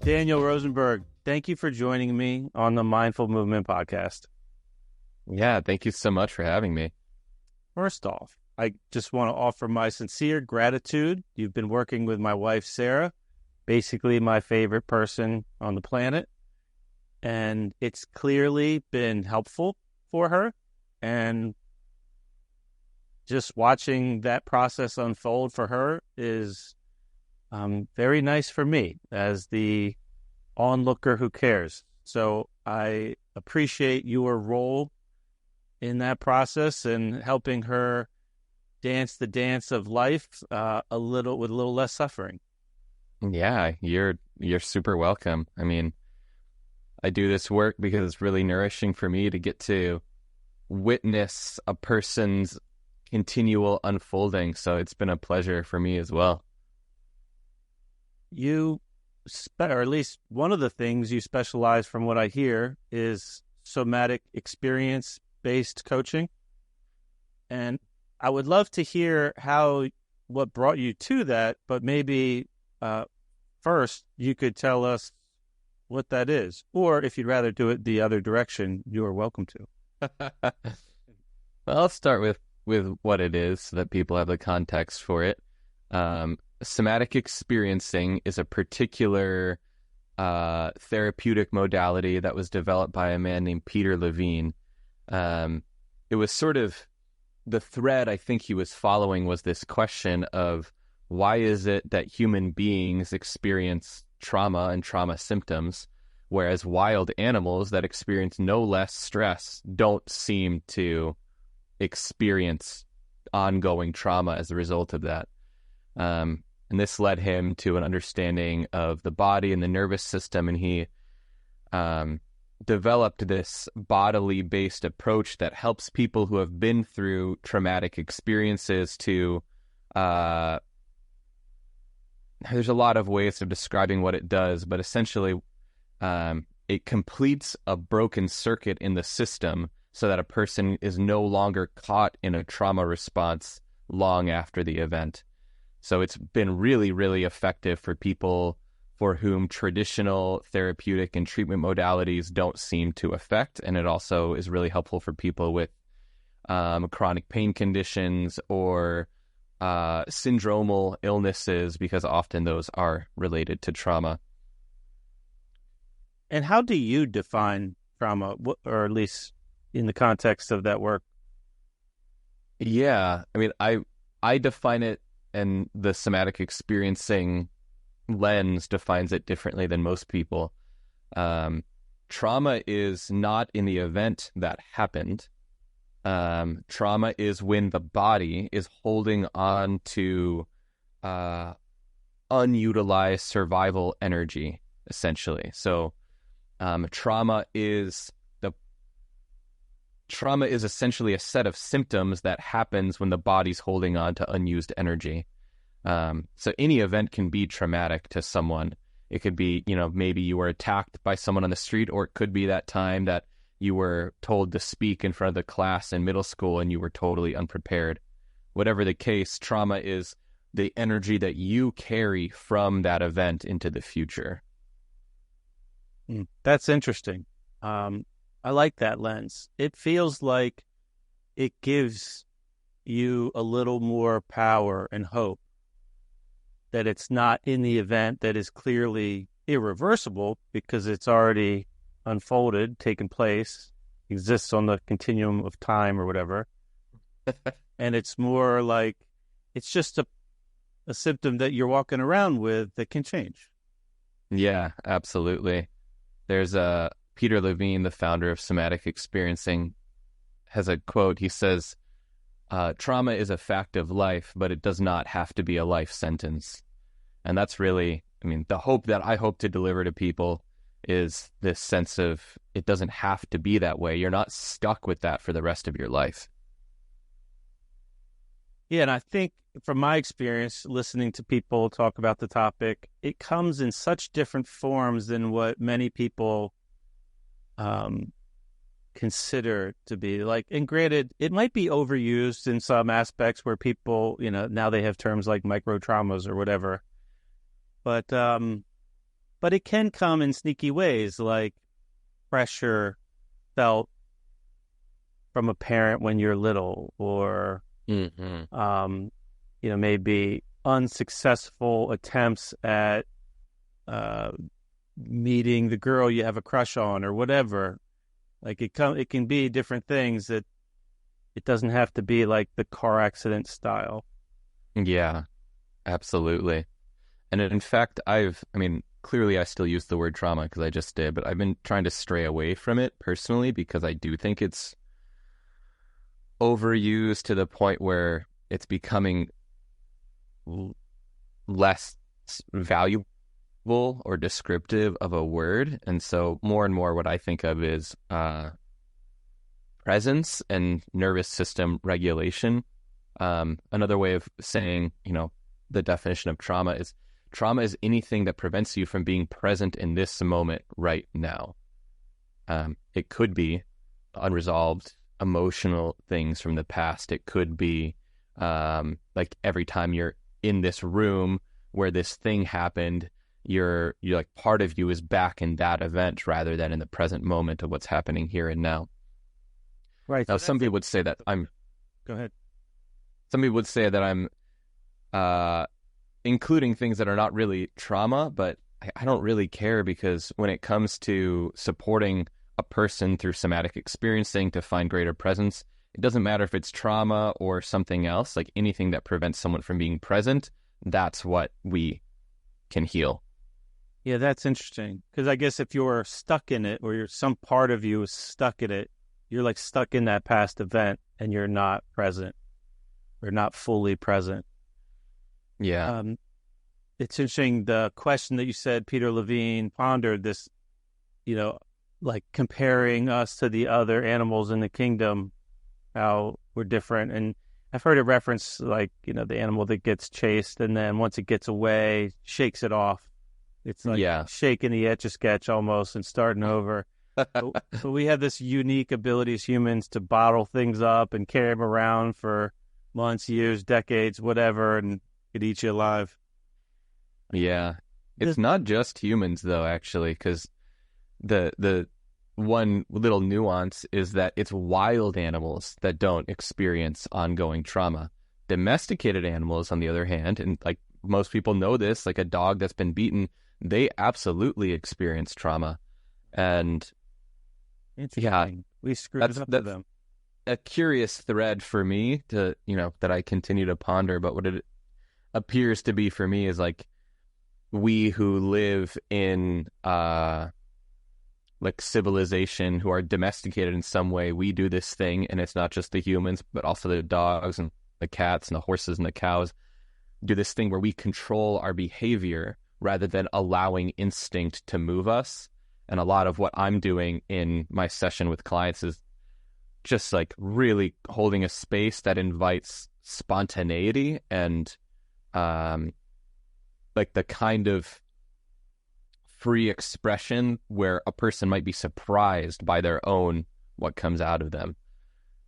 Daniel Rosenberg, thank you for joining me on the Mindful Movement podcast. Yeah, thank you so much for having me. First off, I just want to offer my sincere gratitude. You've been working with my wife, Sarah, basically my favorite person on the planet, and it's clearly been helpful for her. And just watching that process unfold for her is very nice for me as the onlooker who cares. So I appreciate your role in that process and helping her dance the dance of life with a little less suffering. Yeah, you're super welcome. I mean, I do this work because it's really nourishing for me to get to witness a person's continual unfolding. So it's been a pleasure for me as well. You, or at least one of the things you specialize, from what I hear, is somatic experience-based coaching. And I would love to hear what brought you to that, but maybe first you could tell us what that is. Or if you'd rather do it the other direction, you are welcome to. Well, I'll start with what it is so that people have the context for it. Somatic experiencing is a particular therapeutic modality that was developed by a man named Peter Levine. It was sort of the thread I think he was following was this question of why is it that human beings experience trauma and trauma symptoms, whereas wild animals that experience no less stress don't seem to experience ongoing trauma as a result of that. And this led him to an understanding of the body and the nervous system, and he developed this bodily-based approach that helps people who have been through traumatic experiences to... there's a lot of ways of describing what it does, but essentially it completes a broken circuit in the system so that a person is no longer caught in a trauma response long after the event. So it's been really, really effective for people for whom traditional therapeutic and treatment modalities don't seem to affect. And it also is really helpful for people with chronic pain conditions or syndromal illnesses, because often those are related to trauma. And how do you define trauma, or at least in the context of that work? Yeah, I mean, I define it, and the somatic experiencing lens defines it differently than most people. Trauma is not in the event that happened. Trauma is when the body is holding on to unutilized survival energy, essentially. So trauma is essentially a set of symptoms that happens when the body's holding on to unused energy. So any event can be traumatic to someone. It could be, maybe you were attacked by someone on the street, or it could be that time that you were told to speak in front of the class in middle school and you were totally unprepared. Whatever the case, trauma is the energy that you carry from that event into the future. That's interesting. I like that lens. It feels like it gives you a little more power and hope that it's not in the event that is clearly irreversible because it's already unfolded, taken place, exists on the continuum of time or whatever. And it's more like it's just a symptom that you're walking around with that can change. Yeah, absolutely. There's Peter Levine, the founder of Somatic Experiencing, has a quote. He says, trauma is a fact of life, but it does not have to be a life sentence. And that's really, the hope that I hope to deliver to people is this sense of it doesn't have to be that way. You're not stuck with that for the rest of your life. Yeah, and I think from my experience listening to people talk about the topic, it comes in such different forms than what many people consider to be like, and granted, it might be overused in some aspects where people, now they have terms like micro traumas or whatever, but it can come in sneaky ways, like pressure felt from a parent when you're little, or maybe unsuccessful attempts at meeting the girl you have a crush on, or whatever. Like it can be different things, that it doesn't have to be like the car accident style. Yeah, absolutely. And in fact, clearly I still use the word trauma because I just did, but I've been trying to stray away from it personally because I do think it's overused to the point where it's becoming less valuable or descriptive of a word. And so more and more what I think of is presence and nervous system regulation. Another way of saying, the definition of trauma is anything that prevents you from being present in this moment right now. It could be unresolved emotional things from the past. It could be like every time you're in this room where this thing happened, you're like part of you is back in that event rather than in the present moment of what's happening here and now. Right. Now, some people would say that I'm. Go ahead. Some people would say that I'm including things that are not really trauma, but I don't really care, because when it comes to supporting a person through somatic experiencing to find greater presence, it doesn't matter if it's trauma or something else. Like anything that prevents someone from being present, that's what we can heal. Yeah, that's interesting, because I guess if you're stuck in it, or some part of you is stuck in it, you're like stuck in that past event and you're not present, or not fully present. Yeah. It's interesting, the question that you said Peter Levine pondered, this, like comparing us to the other animals in the kingdom, how we're different. And I've heard it reference like, the animal that gets chased and then once it gets away, shakes it off. It's like shaking the Etch-a-Sketch almost and starting over. So we have this unique ability as humans to bottle things up and carry them around for months, years, decades, whatever, and it eats you alive. Yeah. It's not just humans, though, actually, because the one little nuance is that it's wild animals that don't experience ongoing trauma. Domesticated animals, on the other hand, and like most people know this, like a dog that's been beaten, they absolutely experience trauma. And yeah, we screwed it up to them. A curious thread for me to, that I continue to ponder, but what it appears to be for me is like, we who live in like civilization, who are domesticated in some way, we do this thing, and it's not just the humans, but also the dogs and the cats and the horses and the cows do this thing where we control our behavior rather than allowing instinct to move us. And a lot of what I'm doing in my session with clients is just like really holding a space that invites spontaneity and like the kind of free expression where a person might be surprised by their own, what comes out of them,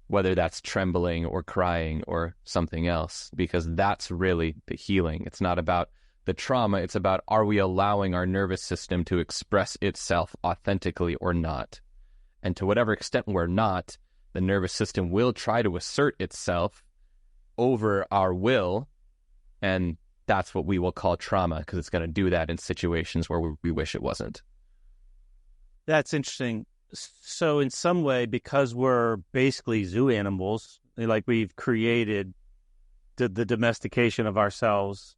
whether that's trembling or crying or something else, because that's really the healing. It's not about the trauma. It's about, are we allowing our nervous system to express itself authentically or not? And to whatever extent we're not, the nervous system will try to assert itself over our will, and that's what we will call trauma, because it's going to do that in situations where we wish it wasn't. That's interesting. So in some way, because we're basically zoo animals, like we've created the domestication of ourselves,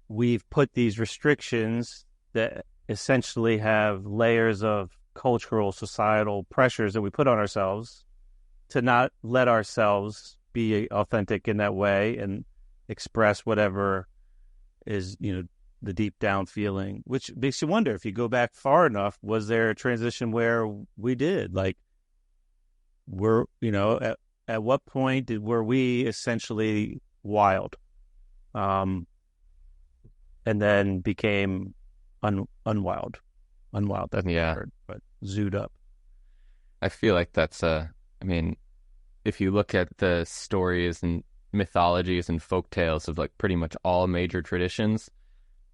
we've put these restrictions that essentially have layers of cultural, societal pressures that we put on ourselves to not let ourselves be authentic in that way and express whatever is, the deep down feeling, which makes you wonder, if you go back far enough, was there a transition where we did, like, at what point were we essentially wild, and then became unwild. That's the word, but zooed up. I feel like that's I mean, if you look at the stories and mythologies and folk tales of like pretty much all major traditions,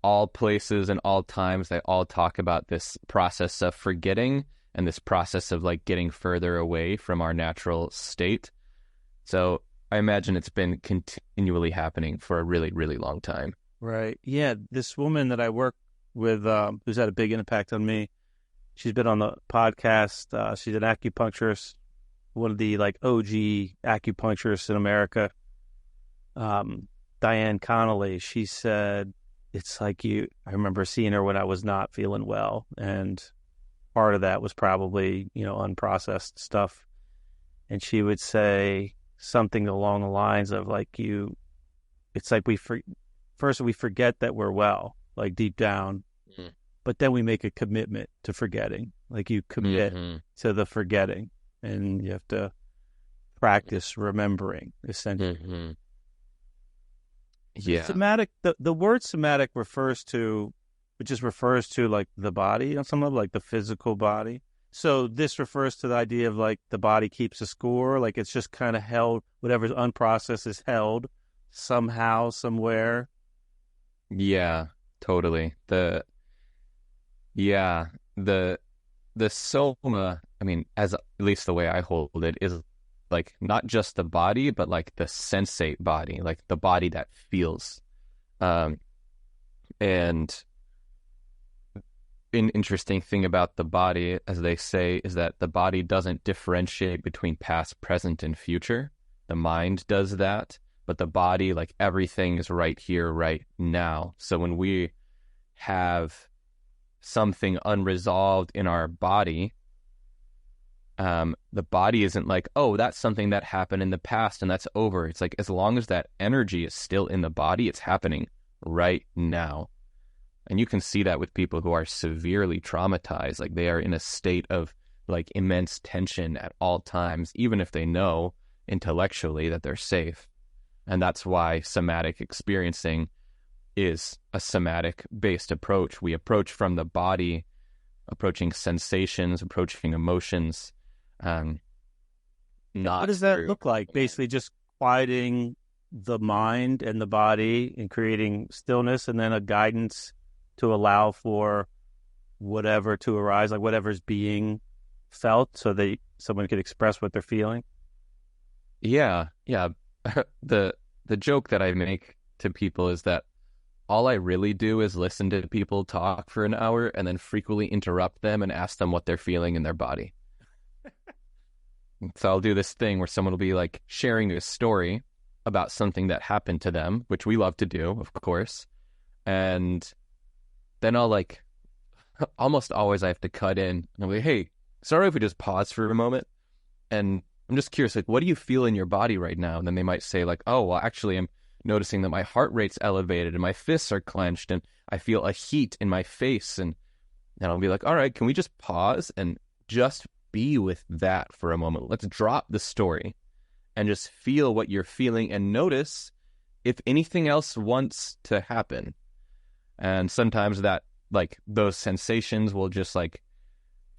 all places and all times, they all talk about this process of forgetting and this process of like getting further away from our natural state. So I imagine it's been continually happening for a really, really long time. Right. Yeah. This woman that I work with, who's had a big impact on me, she's been on the podcast. She's an acupuncturist, one of the like OG acupuncturists in America. Diane Connolly, she said, it's like I remember seeing her when I was not feeling well. And part of that was probably, unprocessed stuff. And she would say something along the lines of like, it's like first we forget that we're well, like deep down, but then we make a commitment to forgetting. Like you commit to the forgetting, and you have to practice remembering, essentially. Yeah. Somatic, the word somatic refers to like the body on some level, like the physical body. So this refers to the idea of like the body keeps a score, like it's just kind of held, whatever's unprocessed is held somehow, somewhere. Yeah, totally. Yeah, the the soma, I mean, as at least the way I hold it, is like not just the body, but like the sensate body, like the body that feels. Um, and an interesting thing about the body, as they say, is that the body doesn't differentiate between past, present, and future. The mind does that, but the body, like everything is right here, right now. So when we have something unresolved in our body, the body isn't like, oh, that's something that happened in the past and that's over. It's like, as long as that energy is still in the body, it's happening right now. And you can see that with people who are severely traumatized. Like they are in a state of like immense tension at all times, even if they know intellectually that they're safe. And that's why somatic experiencing is a somatic based approach. We approach from the body, approaching sensations, approaching emotions. Not What does that look like? Basically just quieting the mind and the body and creating stillness, and then a guidance to allow for whatever to arise, like whatever's being felt, so that someone could express what they're feeling. Yeah. The joke that I make to people is that all I really do is listen to people talk for an hour and then frequently interrupt them and ask them what they're feeling in their body. So I'll do this thing where someone will be like sharing a story about something that happened to them, which we love to do, of course. And then I'll like, almost always I have to cut in and I'll be, hey, sorry if we just pause for a moment. And I'm just curious, like, what do you feel in your body right now? And then they might say like, oh, well, actually I'm noticing that my heart rate's elevated and my fists are clenched and I feel a heat in my face. And I'll be like, all right, can we just pause and just be with that for a moment? Let's drop the story and just feel what you're feeling and notice if anything else wants to happen. And sometimes that, like, those sensations will just like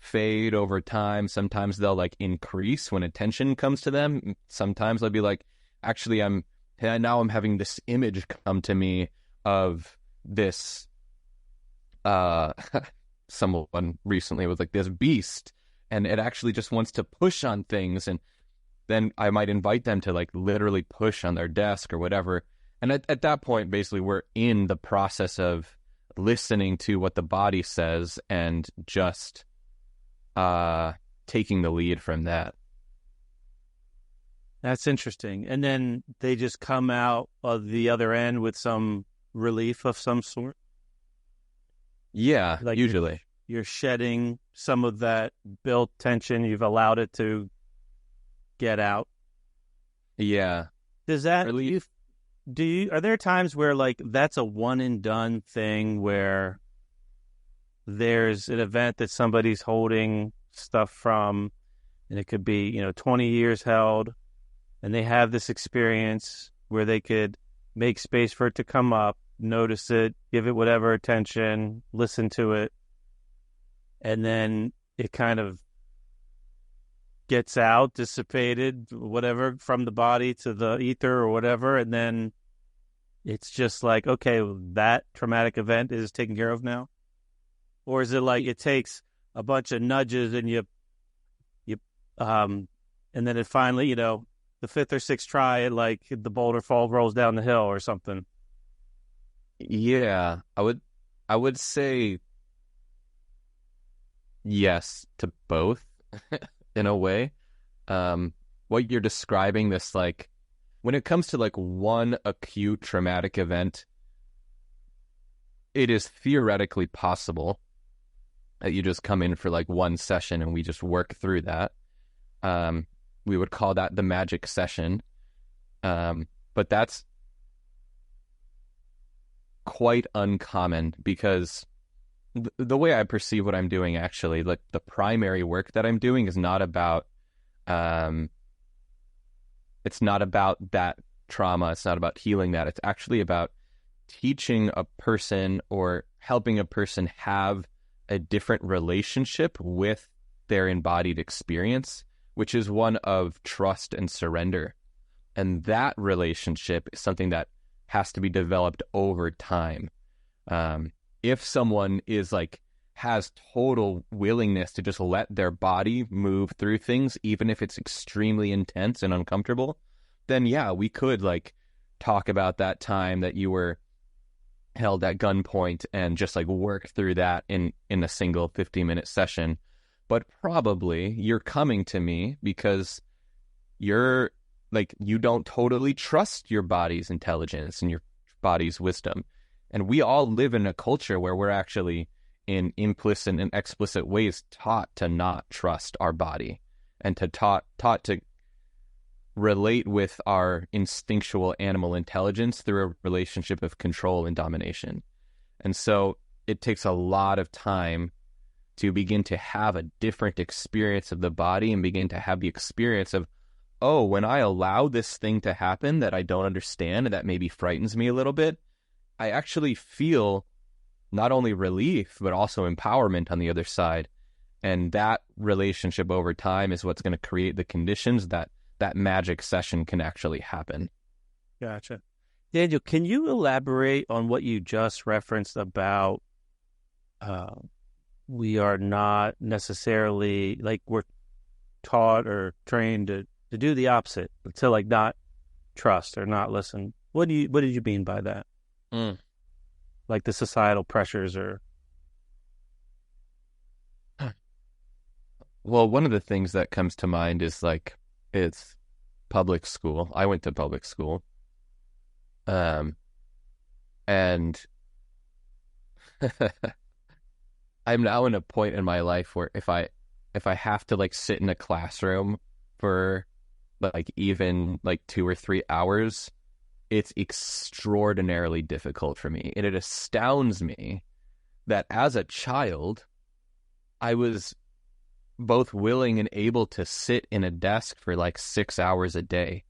fade over time. Sometimes they'll like increase when attention comes to them. Sometimes they'll be like, actually, now I'm having this image come to me of this, someone recently was like this beast, and it actually just wants to push on things. And then I might invite them to like literally push on their desk or whatever. And at that point, basically, we're in the process of listening to what the body says and just taking the lead from that. That's interesting. And then they just come out of the other end with some relief of some sort. Yeah, Like usually. you're shedding some of that built tension. You've allowed it to get out. Yeah. Does that Relief. are there times where like that's a one and done thing, where there's an event that somebody's holding stuff from, and it could be 20 years held, and they have this experience where they could make space for it to come up, notice it, give it whatever attention, listen to it, and then it kind of gets out, dissipated, whatever, from the body to the ether or whatever, and then it's just like, okay, that traumatic event is taken care of now? Or is it like it takes a bunch of nudges and you and then it finally, the fifth or sixth try, it like the boulder rolls down the hill or something? Yeah, I would say yes to both in a way. What you're describing, this like when it comes to like one acute traumatic event, it is theoretically possible that you just come in for like one session and we just work through that. We would call that the magic session. But that's quite uncommon because the way I perceive what I'm doing, actually, like the primary work that I'm doing is not about, it's not about that trauma. It's not about healing that. It's actually about teaching a person or helping a person have a different relationship with their embodied experience, which is one of trust and surrender. And that relationship is something that has to be developed over time. If someone is like, has total willingness to just let their body move through things, even if it's extremely intense and uncomfortable, then yeah, we could like talk about that time that you were held at gunpoint and just like work through that in a single 15-minute session. But probably you're coming to me because you're like, you don't totally trust your body's intelligence and your body's wisdom. And we all live in a culture where we're actually in implicit and explicit ways taught to not trust our body and to taught to relate with our instinctual animal intelligence through a relationship of control and domination. And so it takes a lot of time to begin to have a different experience of the body and begin to have the experience of, oh, when I allow this thing to happen that I don't understand and that maybe frightens me a little bit, I actually feel not only relief, but also empowerment on the other side. And that relationship over time is what's going to create the conditions that that magic session can actually happen. Gotcha. Daniel, can you elaborate on what you just referenced about we are not necessarily, like, we're taught or trained to do the opposite, to like not trust or not listen? What did you mean by that? Like the societal pressures or... Well, one of the things that comes to mind is like, it's public school. I went to public school. And I'm now in a point in my life where if I have to like sit in a classroom for like even like 2 or 3 hours, it's extraordinarily difficult for me. And it astounds me that as a child, I was both willing and able to sit in a desk for like 6 hours a day.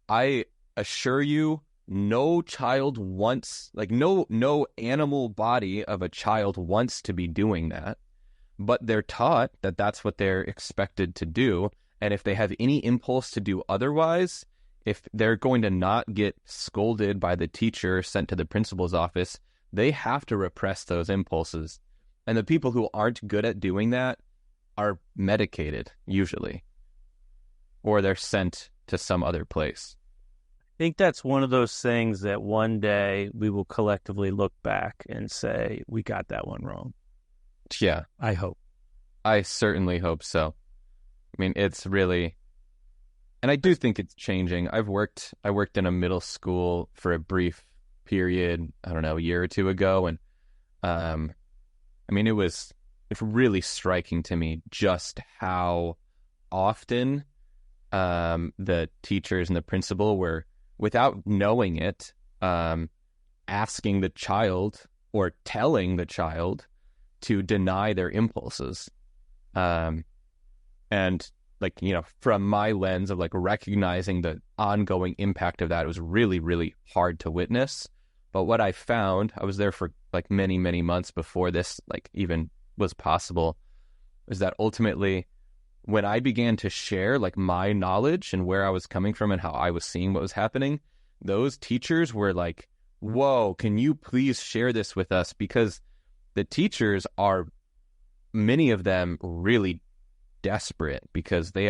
I assure you, no child wants, like no animal body of a child wants to be doing that, but they're taught that that's what they're expected to do. And if they have any impulse to do otherwise, if they're going to not get scolded by the teacher, sent to the principal's office, they have to repress those impulses. And the people who aren't good at doing that are medicated, usually, or they're sent to some other place. I think that's one of those things that one day we will collectively look back and say, we got that one wrong. Yeah. I hope. I certainly hope so. I mean, it's really, and I do think it's changing. I worked in a middle school for a brief period, I don't know, a year or two ago. And, I mean, it's really striking to me just how often, the teachers and the principal were, without knowing it, asking the child or telling the child to deny their impulses. And like, from my lens of like recognizing the ongoing impact of that, it was really, really hard to witness. But what I found, I was there for like many, many months before this like even was possible, is that ultimately when I began to share like my knowledge and where I was coming from and how I was seeing what was happening, those teachers were like, whoa, can you please share this with us? Because the teachers are, many of them, really desperate because they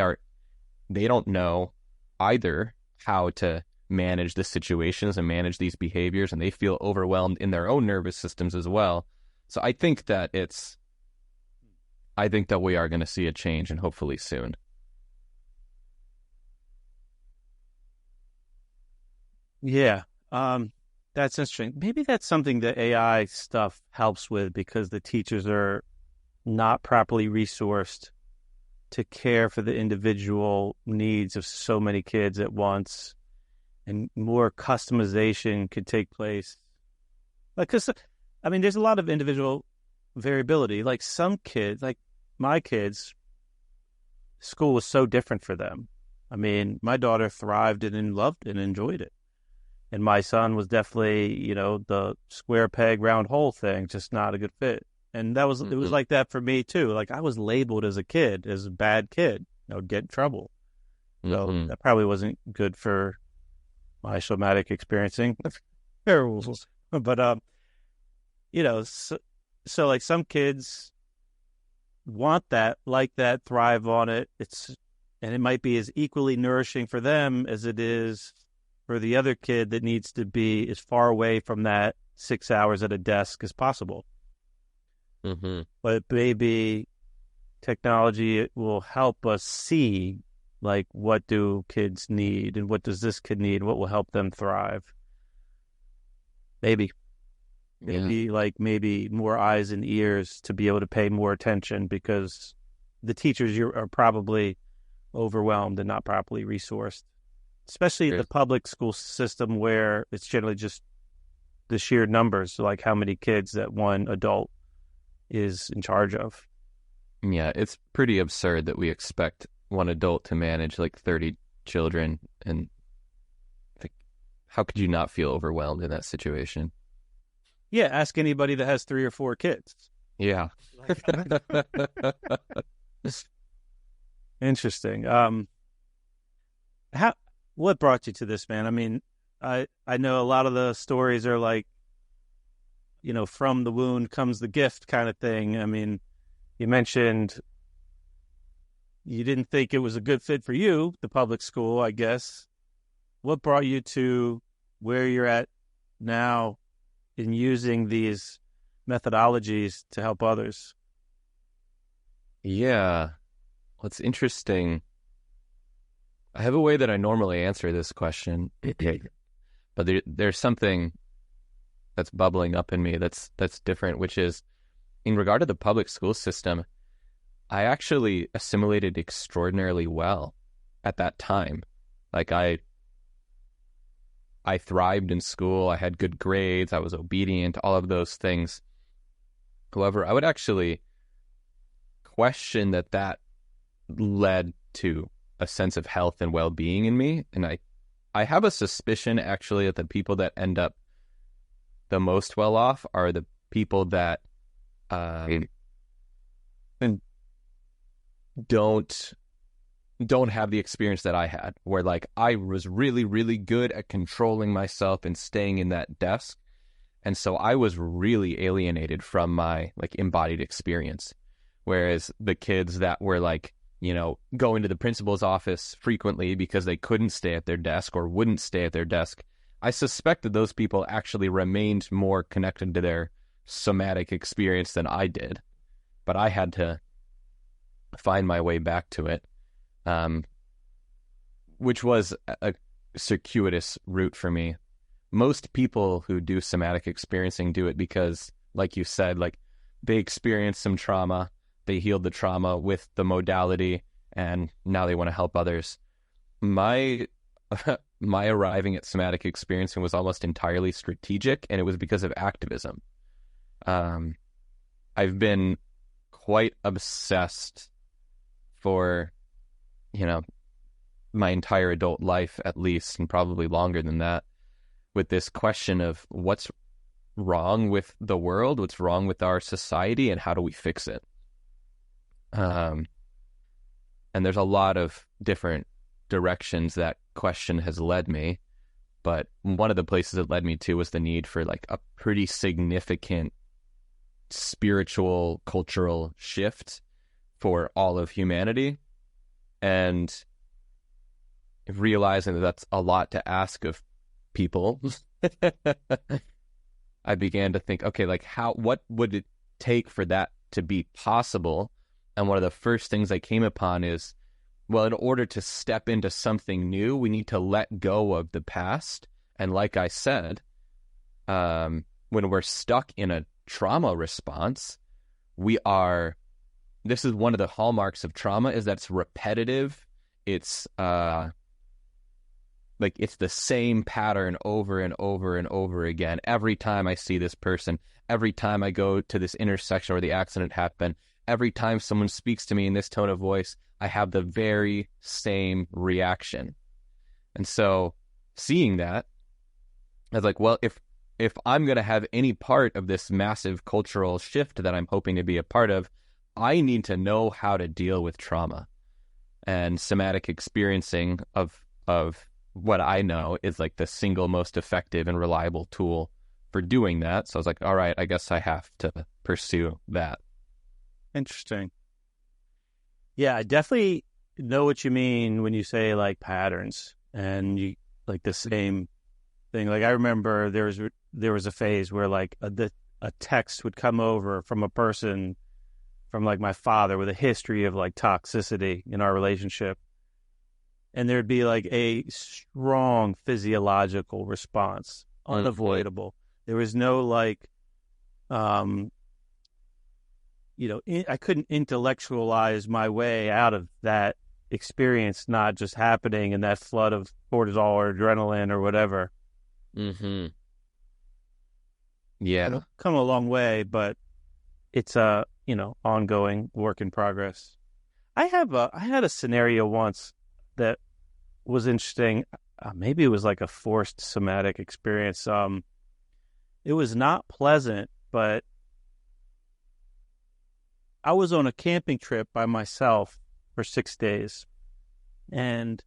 don't know either how to manage the situations and manage these behaviors, and they feel overwhelmed in their own nervous systems as well. So I think that we are going to see a change, and hopefully soon. Yeah. That's interesting. Maybe that's something that AI stuff helps with because the teachers are not properly resourced to care for the individual needs of so many kids at once, and more customization could take place. Like, because, I mean, there's a lot of individual variability. Like some kids, like my kids, school was so different for them. I mean, my daughter thrived and loved and enjoyed it. And my son was definitely, the square peg, round hole thing, just not a good fit. And it was like that for me too. Like I was labeled as a kid, as a bad kid. I would get in trouble. So that probably wasn't good for my somatic experiencing. But, so like some kids want that, like that, thrive on it. And it might be as equally nourishing for them as it is for the other kid that needs to be as far away from that 6 hours at a desk as possible. But maybe technology will help us see, like, what do kids need and what does this kid need? What will help them thrive? Maybe. Maybe more eyes and ears to be able to pay more attention because the teachers are probably overwhelmed and not properly resourced, especially the public school system where it's generally just the sheer numbers, like how many kids that one adult is in charge of. Yeah, it's pretty absurd that we expect one adult to manage like 30 children, and how could you not feel overwhelmed in that situation? Yeah, ask anybody that has 3 or 4 kids. Yeah. Interesting. What brought you to this, man? I mean, I know a lot of the stories are like, from the wound comes the gift kind of thing. I mean, you mentioned you didn't think it was a good fit for you, the public school, I guess. What brought you to where you're at now in using these methodologies to help others? Yeah. What's interesting, I have a way that I normally answer this question, but there's something that's bubbling up in me that's different, which is in regard to the public school system. I actually assimilated extraordinarily well at that time. Like I thrived in school. I had good grades. I was obedient, all of those things. However, I would actually question that led to a sense of health and well-being in me. And I have a suspicion actually that the people that end up the most well off are the people that don't have the experience that I had, where like I was really, really good at controlling myself and staying in that desk. And so I was really alienated from my like embodied experience. Whereas the kids that were like, going to the principal's office frequently because they couldn't stay at their desk or wouldn't stay at their desk, I suspected those people actually remained more connected to their somatic experience than I did. But I had to find my way back to it, which was a circuitous route for me. Most people who do somatic experiencing do it because, like you said, like they experienced some trauma, they healed the trauma with the modality, and now they want to help others. My arriving at somatic experiencing was almost entirely strategic, and it was because of activism. I've been quite obsessed for, my entire adult life, at least, and probably longer than that, with this question of what's wrong with the world, what's wrong with our society, and how do we fix it? And And there's a lot of different directions that question has led me. But one of the places it led me to was the need for like a pretty significant spiritual, cultural shift for all of humanity. And realizing that that's a lot to ask of people, I began to think, okay, like what would it take for that to be possible? And one of the first things I came upon is, well, in order to step into something new, we need to let go of the past. And like I said, when we're stuck in a trauma response, this is one of the hallmarks of trauma, is that it's repetitive. It's like it's the same pattern over and over and over again. Every time I see this person, every time I go to this intersection where the accident happened, every time someone speaks to me in this tone of voice, I have the very same reaction. And so seeing that, I was like, well, if I'm going to have any part of this massive cultural shift that I'm hoping to be a part of, I need to know how to deal with trauma. And somatic experiencing of what I know is like the single most effective and reliable tool for doing that. So I was like, all right, I guess I have to pursue that. Interesting. Yeah, I definitely know what you mean when you say like patterns and you like the same thing. Like I remember there was a phase where like a text would come over from a person from like my father with a history of like toxicity in our relationship. And there'd be like a strong physiological response, unavoidable. There was no like, I couldn't intellectualize my way out of that experience not just happening in that flood of cortisol or adrenaline or whatever. Mm-hmm. Yeah. I've come a long way, but it's a, ongoing work in progress. I had a scenario once that was interesting. Maybe it was like a forced somatic experience. It was not pleasant, but I was on a camping trip by myself for 6 days. And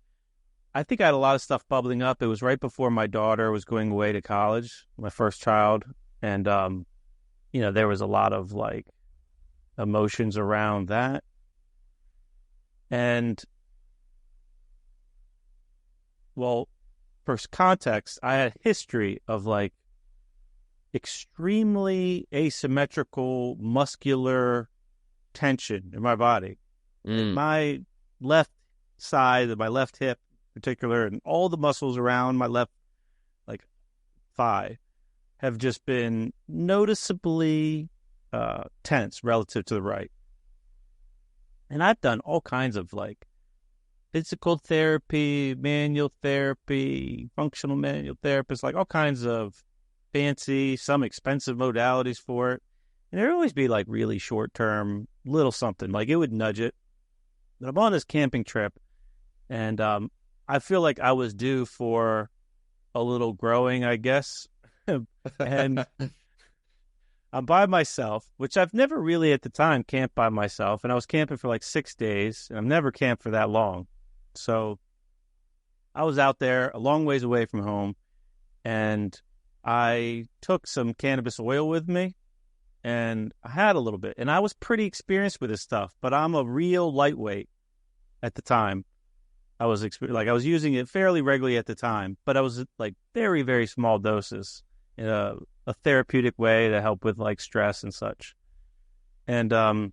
I think I had a lot of stuff bubbling up. It was right before my daughter was going away to college, my first child. And, there was a lot of like emotions around that. And, well, for context, I had a history of like extremely asymmetrical muscular tension in my body. My left side, my left hip in particular, and all the muscles around my left like thigh have just been noticeably tense relative to the right. And I've done all kinds of like physical therapy, manual therapy, functional manual therapists, like all kinds of fancy, some expensive modalities for it. And there'd always be like really short-term, little something, like it would nudge it. But I'm on this camping trip, and I feel like I was due for a little growing, I guess. And I'm by myself, which I've never really at the time camped by myself. And I was camping for like 6 days, and I've never camped for that long. So I was out there a long ways away from home, and I took some cannabis oil with me, and I had a little bit. And I was pretty experienced with this stuff, but I'm a real lightweight at the time. I was using it fairly regularly at the time, but I was like very, very small doses in a therapeutic way to help with like stress and such. And I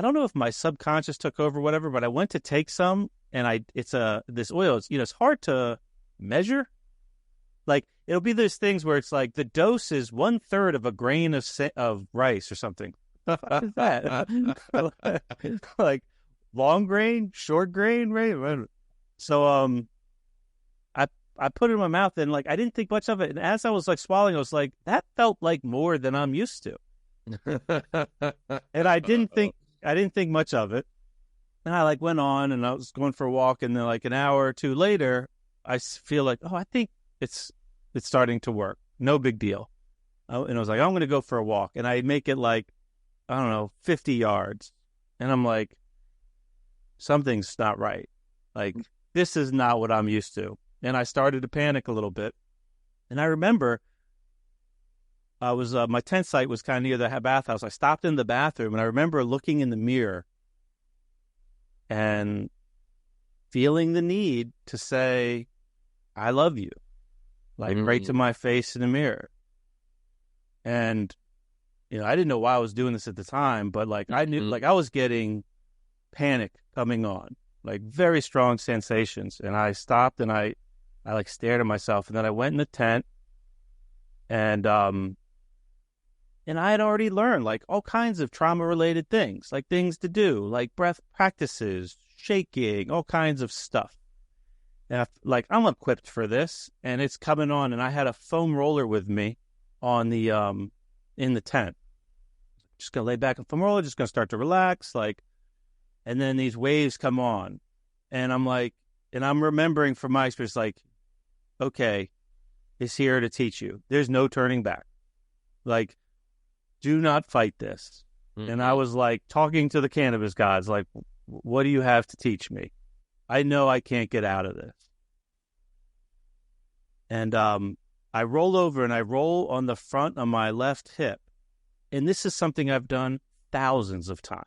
don't know if my subconscious took over or whatever, but I went to take some, and this oil, it's hard to measure. Like it'll be those things where it's like the dose is 1/3 of a grain of rice or something. What is that? Like long grain, short grain, right? So I put it in my mouth, and like I didn't think much of it. And as I was like swallowing, I was like, that felt like more than I'm used to. And I didn't think much of it. And I like went on, and I was going for a walk, and then like an hour or two later, I feel like, I think it's starting to work. No big deal. And I was like, I'm going to go for a walk, and I make it like, I don't know, 50 yards. And I'm like, something's not right. Like, this is not what I'm used to. And I started to panic a little bit. And I remember I was, my tent site was kind of near the bathhouse. I stopped in the bathroom and I remember looking in the mirror and feeling the need to say, I love you, like right to my face in the mirror. And, I didn't know why I was doing this at the time, but like I knew, like I was getting panic coming on, like very strong sensations. And I stopped and I like stared at myself, and then I went in the tent and I had already learned like all kinds of trauma related things, like things to do, like breath practices, shaking, all kinds of stuff. And I'm equipped for this, and it's coming on. And I had a foam roller with me on the in the tent. Just gonna lay back on foam roller, just gonna start to relax, like. And then these waves come on, and I'm remembering from my experience, like, okay, it's here to teach you. There's no turning back. Like, do not fight this. And I was like talking to the cannabis gods, like, what do you have to teach me? I know I can't get out of this. And I roll over and I roll on the front of my left hip. And this is something I've done thousands of times.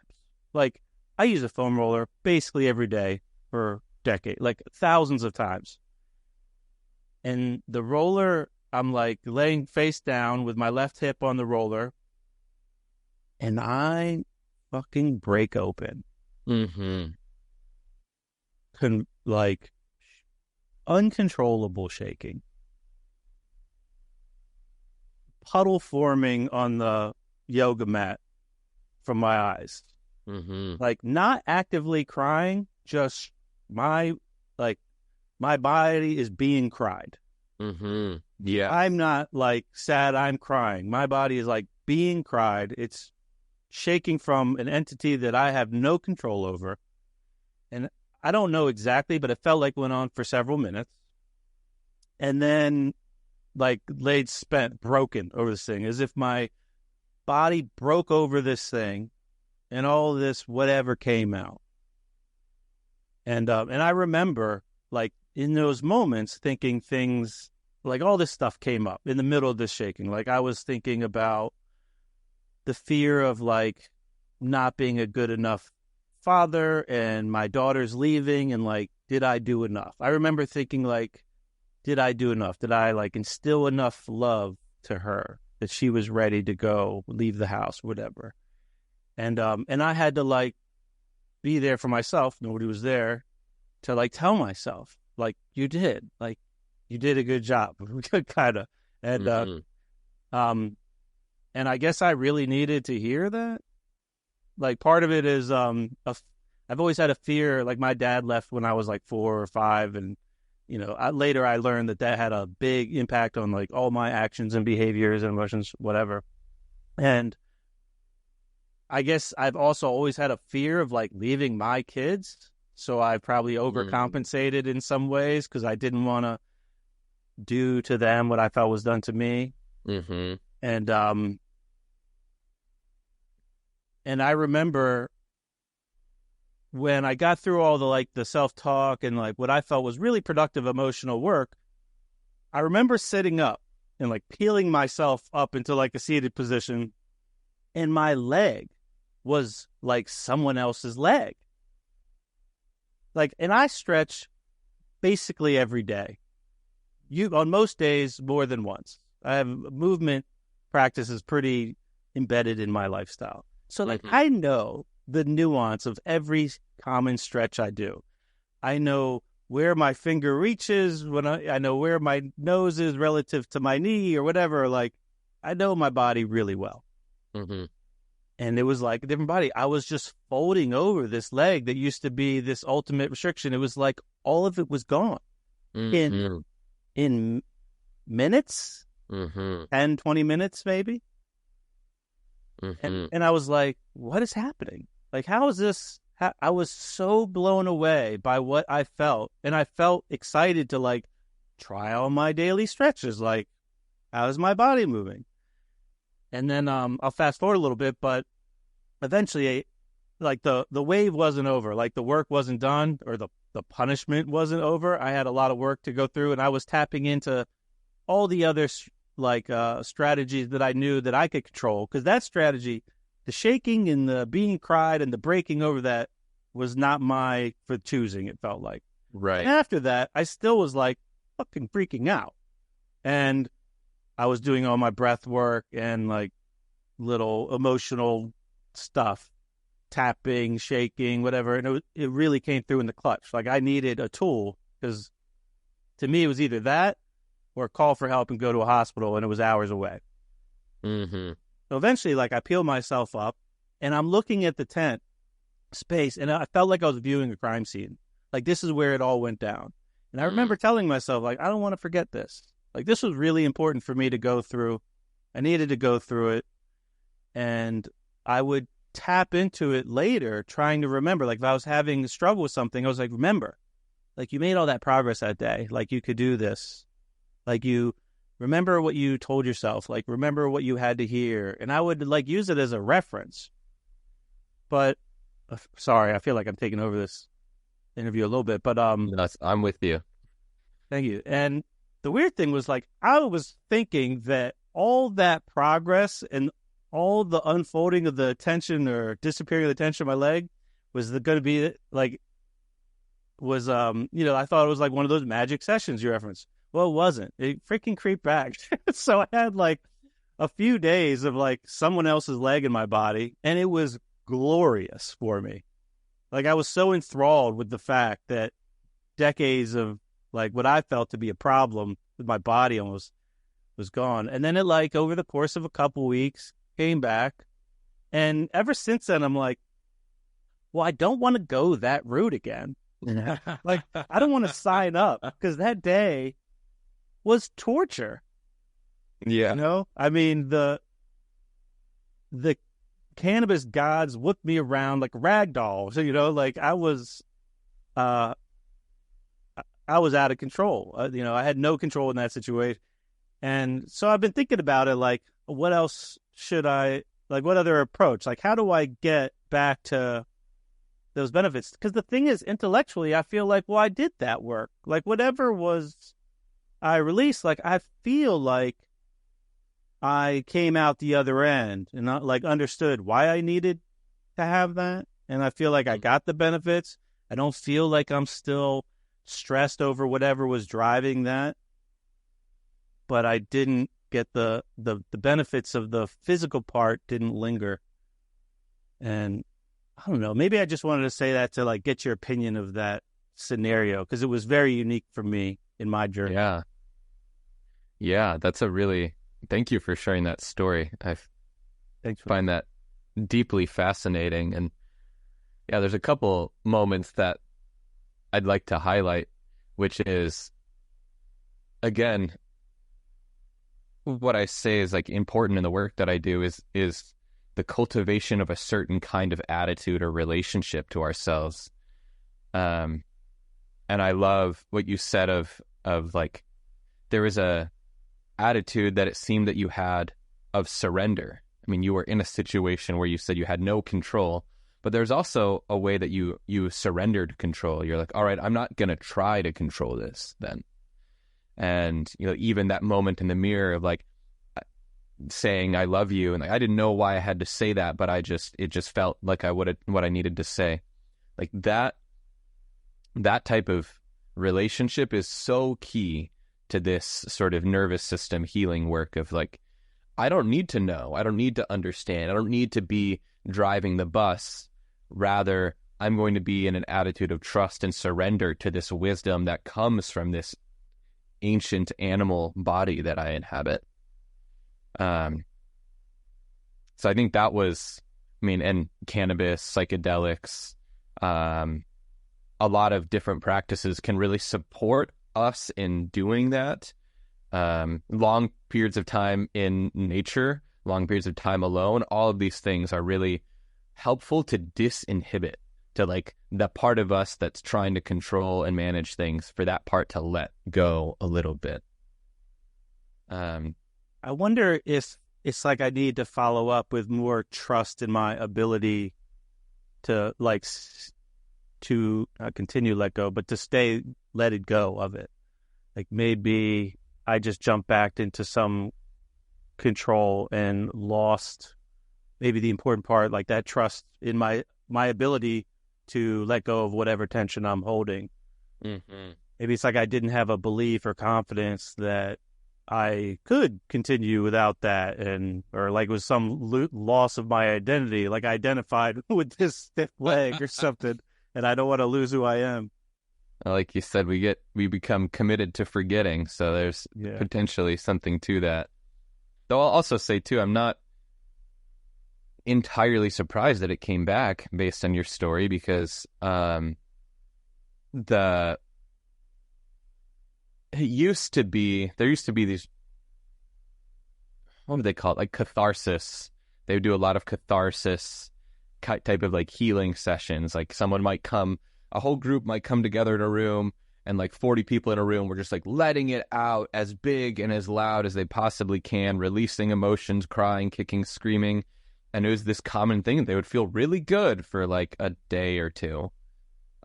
Like, I use a foam roller basically every day for a decade, like thousands of times. And the roller, I'm like laying face down with my left hip on the roller, and I fucking break open. Like uncontrollable shaking. Puddle forming on the yoga mat from my eyes. Like not actively crying, just my body is being cried. Yeah. I'm not like sad, I'm crying. My body is like being cried. It's shaking from an entity that I have no control over. And I don't know exactly, but it felt like it went on for several minutes. And then like laid spent, broken over this thing, as if my body broke over this thing and all this whatever came out. And I remember like in those moments thinking things like all this stuff came up in the middle of this shaking. Like I was thinking about the fear of like not being a good enough father and my daughter's leaving, and like, did I do enough? I remember thinking like, did I do enough? Did I like instill enough love to her that she was ready to go leave the house, whatever? And I had to like be there for myself. Nobody was there to like tell myself like, you did a good job, kind of. And and I guess I really needed to hear that. Like part of it is I've always had a fear. Like my dad left when I was like 4 or 5, and later I learned that had a big impact on like all my actions and behaviors and emotions, whatever. And I guess I've also always had a fear of like leaving my kids. So I probably overcompensated in some ways because I didn't want to do to them what I felt was done to me. And I remember when I got through all the like the self-talk and like what I felt was really productive emotional work, I remember sitting up and like peeling myself up into like a seated position, and my leg was like someone else's leg. Like, and I stretch basically every day. On most days, more than once. I have movement practices pretty embedded in my lifestyle. So like, I know the nuance of every common stretch I do. I know where my finger reaches when I know where my nose is relative to my knee or whatever. Like, I know my body really well. And it was like a different body. I was just folding over this leg that used to be this ultimate restriction. It was like all of it was gone in minutes, 10, 20 minutes maybe. And I was like, what is happening? Like, how is this? I was so blown away by what I felt. And I felt excited to like try all my daily stretches. Like, how is my body moving? And then I'll fast forward a little bit, but eventually like the wave wasn't over, like the work wasn't done, or the punishment wasn't over. I had a lot of work to go through, and I was tapping into all the other strategies that I knew that I could control, because that strategy, the shaking and the being cried and the breaking over, that was not my for choosing, it felt like. Right. And after that, I still was like fucking freaking out. And I was doing all my breath work and like little emotional stuff, tapping, shaking, whatever. And it really came through in the clutch. Like I needed a tool, because to me, it was either that or call for help and go to a hospital, and it was hours away. Mm-hmm. So eventually, like I peeled myself up, and I'm looking at the tent space, and I felt like I was viewing a crime scene. Like this is where it all went down. And I remember telling myself, like, I don't want to forget this. Like this was really important for me to go through. I needed to go through it. And I would tap into it later, trying to remember. Like if I was having a struggle with something, I was like, remember, like you made all that progress that day. Like you could do this. Like you remember what you told yourself. Like remember what you had to hear. And I would like use it as a reference. But sorry, I feel like I'm taking over this interview a little bit. But I'm with you. Thank you. And the weird thing was, like, I was thinking that all that progress and all the unfolding of the tension or disappearing of the tension of my leg was going to be like, was, I thought it was like one of those magic sessions you referenced. Well, it wasn't. It freaking creeped back. So I had like a few days of like someone else's leg in my body, and it was glorious for me. Like I was so enthralled with the fact that decades of like what I felt to be a problem with my body almost was gone. And then it like over the course of a couple weeks came back. And ever since then, I'm like, well, I don't want to go that route again. Like, I don't want to sign up, because that day was torture. Yeah. You know, I mean, the cannabis gods whipped me around like rag dolls. So, like I was out of control. I had no control in that situation. And so I've been thinking about it, like, what else should I, like, what other approach? Like, how do I get back to those benefits? Because the thing is, intellectually, I feel like, well, I did that work. Like, whatever was I released, like, I feel like I came out the other end and not like understood why I needed to have that. And I feel like I got the benefits. I don't feel like I'm still stressed over whatever was driving that, but I didn't get the benefits of the physical part didn't linger. And I don't know, maybe I just wanted to say that to like get your opinion of that scenario, because it was very unique for me in my journey. Yeah, that's thank you for sharing that story. Find that deeply fascinating. And yeah, there's a couple moments that I'd like to highlight, which is, again, what I say is like important in the work that I do is the cultivation of a certain kind of attitude or relationship to ourselves. And I love what you said of like, there was a attitude that it seemed that you had of surrender. I mean, you were in a situation where you said you had no control, but there's also a way that you surrendered control. You're like, all right, I'm not going to try to control this then. And, even that moment in the mirror of like saying, I love you. And like, I didn't know why I had to say that, but it just felt like what I needed to say. Like that type of relationship is so key to this sort of nervous system healing work of like, I don't need to know. I don't need to understand. I don't need to be driving the bus. Rather, I'm going to be in an attitude of trust and surrender to this wisdom that comes from this ancient animal body that I inhabit. So I think that was, and cannabis, psychedelics, a lot of different practices can really support us in doing that. Long periods of time in nature, long periods of time alone, all of these things are really helpful to disinhibit, to like the part of us that's trying to control and manage things, for that part to let go a little bit. I wonder if it's like I need to follow up with more trust in my ability to to continue let go, but to let it go of it. Like maybe I just jumped back into some control and lost maybe the important part, like that trust in my ability to let go of whatever tension I'm holding. Mm-hmm. Maybe it's like I didn't have a belief or confidence that I could continue without that, or like it was some loss of my identity, like I identified with this stiff leg or something, and I don't want to lose who I am. Like you said, we become committed to forgetting, so there's potentially something to that. Though I'll also say too, I'm not entirely surprised that it came back based on your story, because there used to be these, what would they call it, like catharsis. They would do a lot of catharsis type of like healing sessions. Like a whole group might come together in a room, and like 40 people in a room were just like letting it out as big and as loud as they possibly can, releasing emotions, crying, kicking, screaming. And it was this common thing. They would feel really good for like a day or two.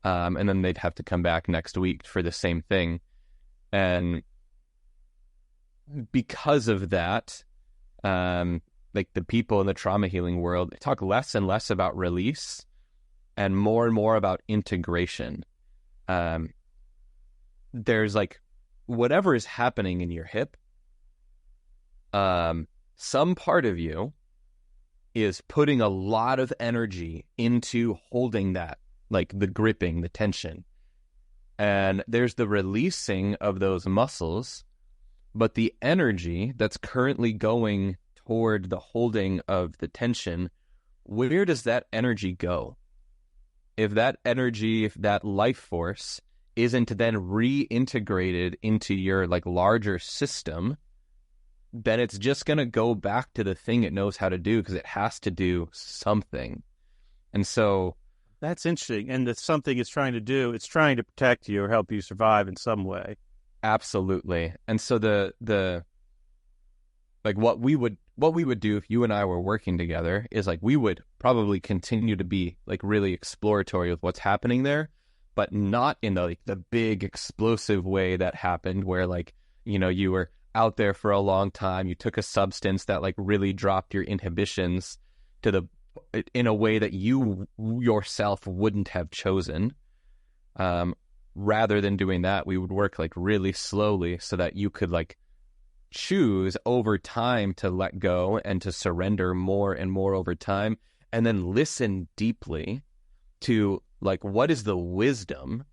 And then they'd have to come back next week for the same thing. And because of that, like the people in the trauma healing world, they talk less and less about release and more about integration. There's like whatever is happening in your hip, some part of you is putting a lot of energy into holding that, like the gripping, the tension. And there's the releasing of those muscles, but the energy that's currently going toward the holding of the tension, where does that energy go? If that life force isn't then reintegrated into your like larger system, then it's just going to go back to the thing it knows how to do, because it has to do something. And so that's interesting. And that's something it's trying to do. It's trying to protect you or help you survive in some way. Absolutely. And so the like what we would do if you and I were working together is like we would probably continue to be like really exploratory with what's happening there, but not in the big explosive way that happened where like, you know, you were out there for a long time, you took a substance that like really dropped your inhibitions in a way that you yourself wouldn't have chosen. Rather than doing that, we would work like really slowly so that you could like choose over time to let go and to surrender more and more over time, and then listen deeply to like what is the wisdom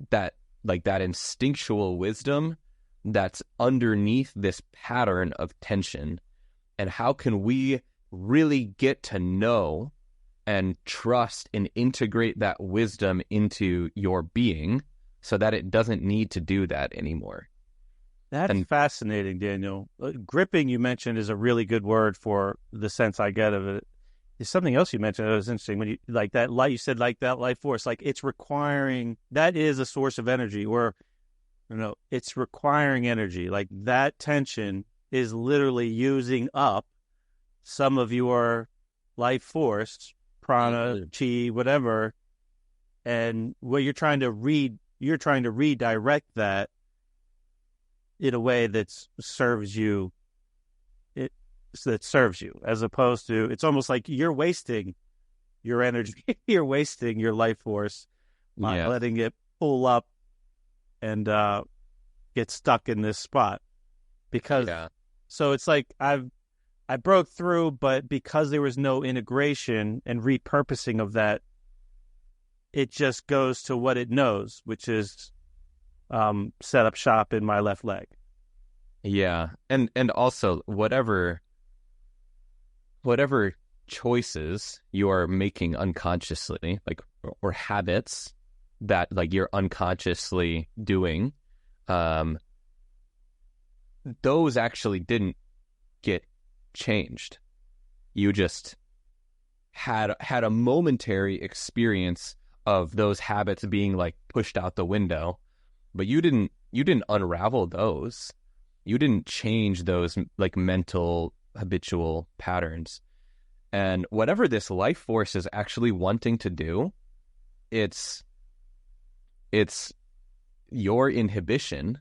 that instinctual wisdom that's underneath this pattern of tension, and how can we really get to know and trust and integrate that wisdom into your being so that it doesn't need to do that anymore. That's fascinating, Daniel. Gripping, you mentioned, is a really good word for the sense I get of it. There's something else you mentioned that was interesting when you like that light. You said like that life force, like it's requiring, that is a source of energy, or it's requiring energy. Like that tension is literally using up some of your life force, prana, chi, whatever, and what you're trying to redirect that in a way that serves you, as opposed to, it's almost like you're wasting your energy, you're wasting your life force by letting it pull up and get stuck in this spot. So it's like I broke through, but because there was no integration and repurposing of that, it just goes to what it knows, which is set up shop in my left leg. Yeah. And also whatever choices you are making unconsciously, like, or habits that like you're unconsciously doing, those actually didn't get changed. You just had a momentary experience of those habits being like pushed out the window, but you didn't unravel those. You didn't change those like mental habitual patterns. And whatever this life force is actually wanting to do, it's your inhibition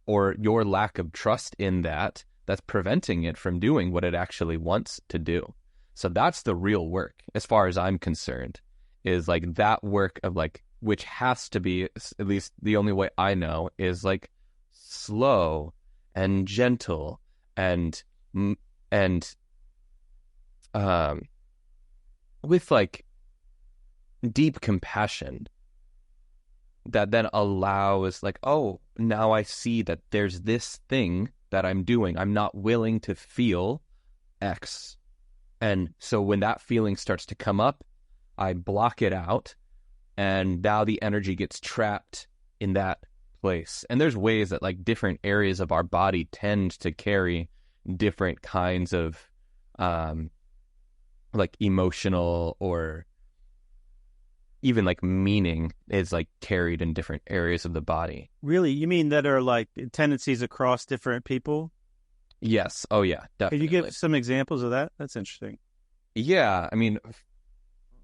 or your lack of trust in that's preventing it from doing what it actually wants to do. So that's the real work, as far as I'm concerned, is like that work of like, which has to be, at least the only way I know, is like slow and gentle and with like deep compassion that then allows like, oh, now I see that there's this thing that I'm doing. I'm not willing to feel X. And so when that feeling starts to come up, I block it out, and now the energy gets trapped in that place. And there's ways that like different areas of our body tend to carry different kinds of like emotional or even like meaning is like carried in different areas of the body. Really? You mean that are like tendencies across different people? Yes. Oh yeah, Could you definitely. give some examples of that? That's interesting. Yeah, I mean,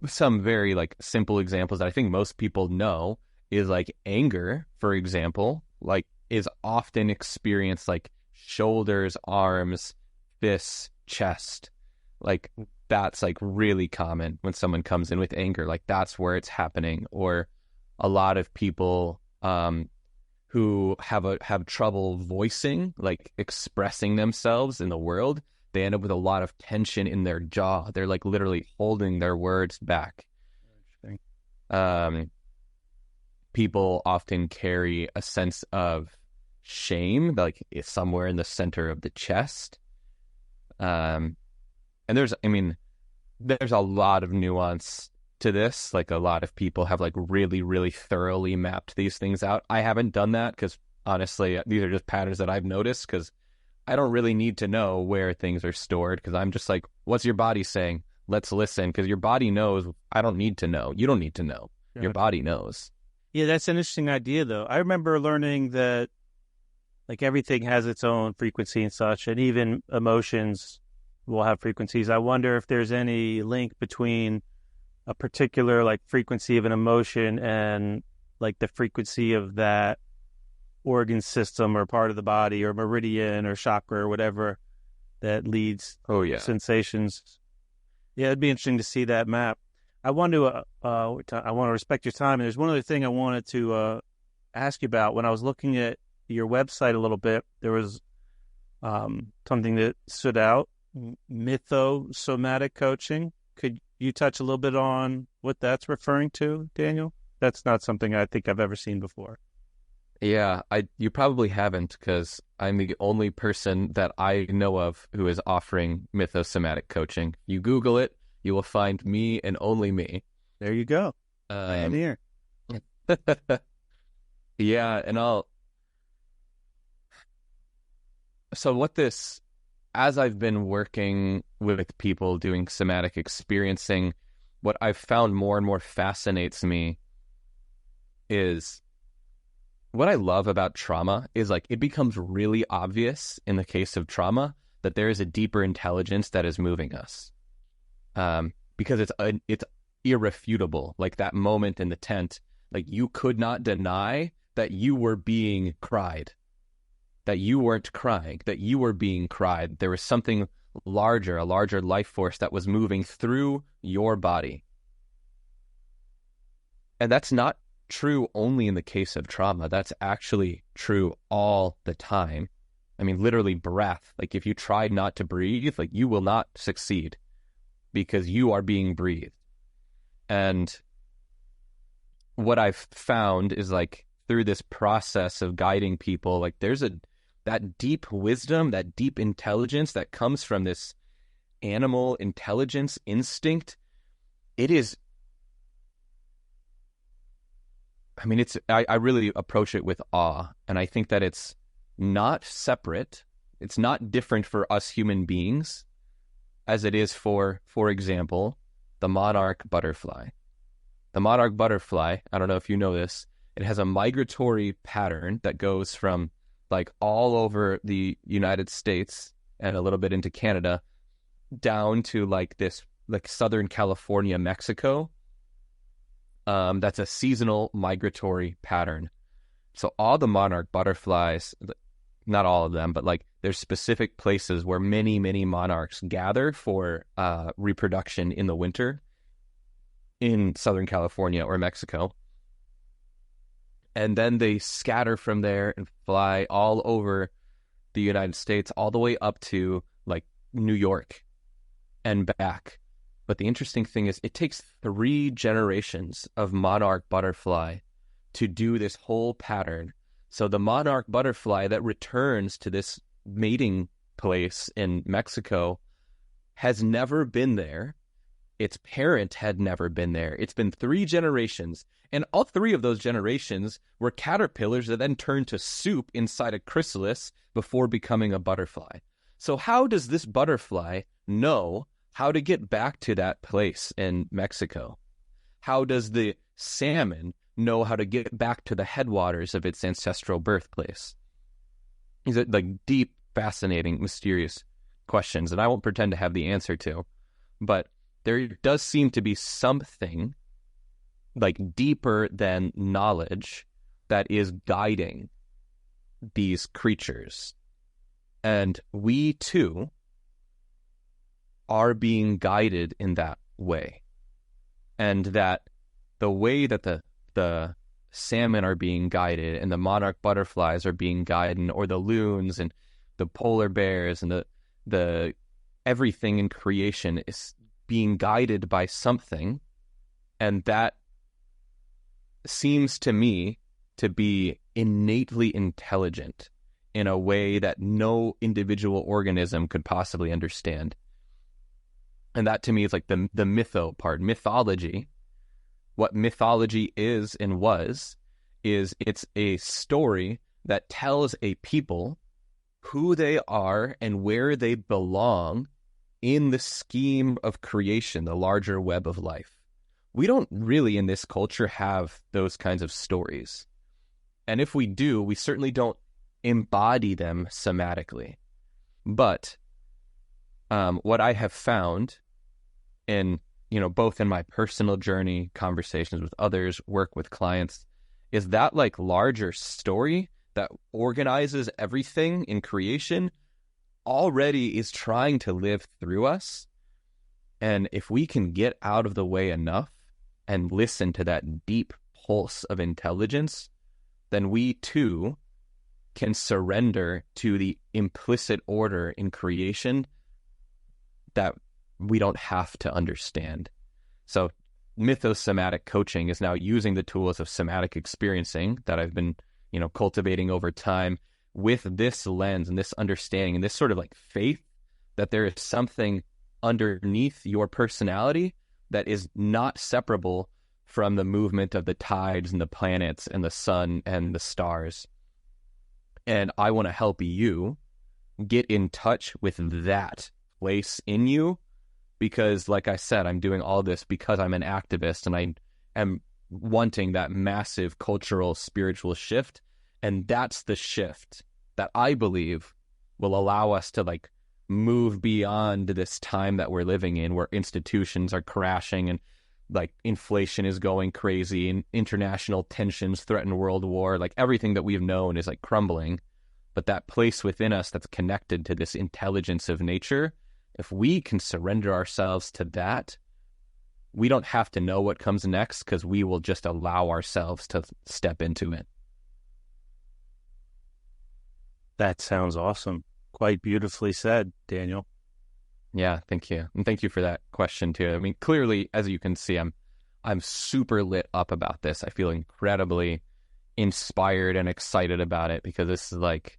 some very like simple examples that I think most people know is like anger, for example, like is often experienced like shoulders, arms, fists, chest. Like that's like really common when someone comes in with anger. Like that's where it's happening. Or a lot of people who have trouble voicing, like expressing themselves in the world, they end up with a lot of tension in their jaw. They're like literally holding their words back. People often carry a sense of shame, like it's somewhere in the center of the chest. And there's a lot of nuance to this. Like a lot of people have like really, really thoroughly mapped these things out. I haven't done that because honestly, these are just patterns that I've noticed because I don't really need to know where things are stored because I'm just like, what's your body saying? Let's listen, because your body knows. I don't need to know. You don't need to know. Yeah. Your body knows. Yeah, that's an interesting idea, though. I remember learning that like everything has its own frequency and such, and even emotions will have frequencies. I wonder if there's any link between a particular like frequency of an emotion and like the frequency of that organ system or part of the body or meridian or chakra or whatever that leads sensations. Yeah, it'd be interesting to see that map. I want to respect your time. And there's one other thing I wanted to ask you about. When I was looking at your website a little bit, there was something that stood out. Mythos somatic coaching. Could you touch a little bit on what that's referring to, Daniel? That's not something I think I've ever seen before. Yeah, you probably haven't, because I'm the only person that I know of who is offering Mythos somatic coaching. You Google it, you will find me and only me. There you go. Pioneer. Yeah, and as I've been working with people doing somatic experiencing, what I've found more and more fascinates me is what I love about trauma is like it becomes really obvious in the case of trauma that there is a deeper intelligence that is moving us, because it's irrefutable. Like that moment in the tent, like you could not deny that you were being cried, that you weren't crying, that you were being cried. There was something larger, a larger life force that was moving through your body. And that's not true only in the case of trauma. That's actually true all the time. I mean, literally breath. Like if you try not to breathe, like you will not succeed because you are being breathed. And what I've found is like through this process of guiding people, like there's that deep wisdom, that deep intelligence that comes from this animal intelligence instinct. It is, I mean, I really approach it with awe. And I think that it's not separate. It's not different for us human beings as it is for example, the monarch butterfly. The monarch butterfly, I don't know if you know this, it has a migratory pattern that goes from like all over the United States and a little bit into Canada. down to like this, like Southern California, Mexico. That's a seasonal migratory pattern. So all the monarch butterflies, not all of them, but like there's specific places where many, many monarchs gather for reproduction in the winter in Southern California or Mexico. And then they scatter from there and fly all over the United States, all the way up to like New York and back. But the interesting thing is it takes 3 generations of monarch butterfly to do this whole pattern. So the monarch butterfly that returns to this mating place in Mexico has never been there. Its parent had never been there. It's been 3 generations. And all 3 of those generations were caterpillars that then turned to soup inside a chrysalis before becoming a butterfly. So how does this butterfly know how to get back to that place in Mexico? How does the salmon know how to get back to the headwaters of its ancestral birthplace? These are like deep, fascinating, mysterious questions, and I won't pretend to have the answer to, but there does seem to be something like deeper than knowledge that is guiding these creatures. And we too are being guided in that way. And that the way that the salmon are being guided and the monarch butterflies are being guided, or the loons and the polar bears and the everything in creation is being guided by something. And that seems to me to be innately intelligent in a way that no individual organism could possibly understand. And that to me is like the mytho part. Mythology, what mythology is and was, is it's a story that tells a people who they are and where they belong in the scheme of creation, the larger web of life. We don't really in this culture have those kinds of stories. And if we do, we certainly don't embody them somatically. But what I have found in, both in my personal journey, conversations with others, work with clients, is that like larger story that organizes everything in creation already is trying to live through us. And if we can get out of the way enough and listen to that deep pulse of intelligence, then we too can surrender to the implicit order in creation that we don't have to understand. So Mythos somatic coaching is now using the tools of somatic experiencing that I've been, cultivating over time with this lens and this understanding and this sort of like faith that there is something underneath your personality that is not separable from the movement of the tides and the planets and the sun and the stars. And I want to help you get in touch with that place in you, because like I said, I'm doing all this because I'm an activist and I am wanting that massive cultural, spiritual shift. And that's the shift that I believe will allow us to like move beyond this time that we're living in, where institutions are crashing and like inflation is going crazy and international tensions threaten world war. Like everything that we've known is like crumbling. But that place within us that's connected to this intelligence of nature, if we can surrender ourselves to that, we don't have to know what comes next, because we will just allow ourselves to step into it. That sounds awesome. Quite beautifully said, Daniel. Yeah, thank you. And thank you for that question too. I mean, clearly, as you can see, I'm super lit up about this. I feel incredibly inspired and excited about it, because this is like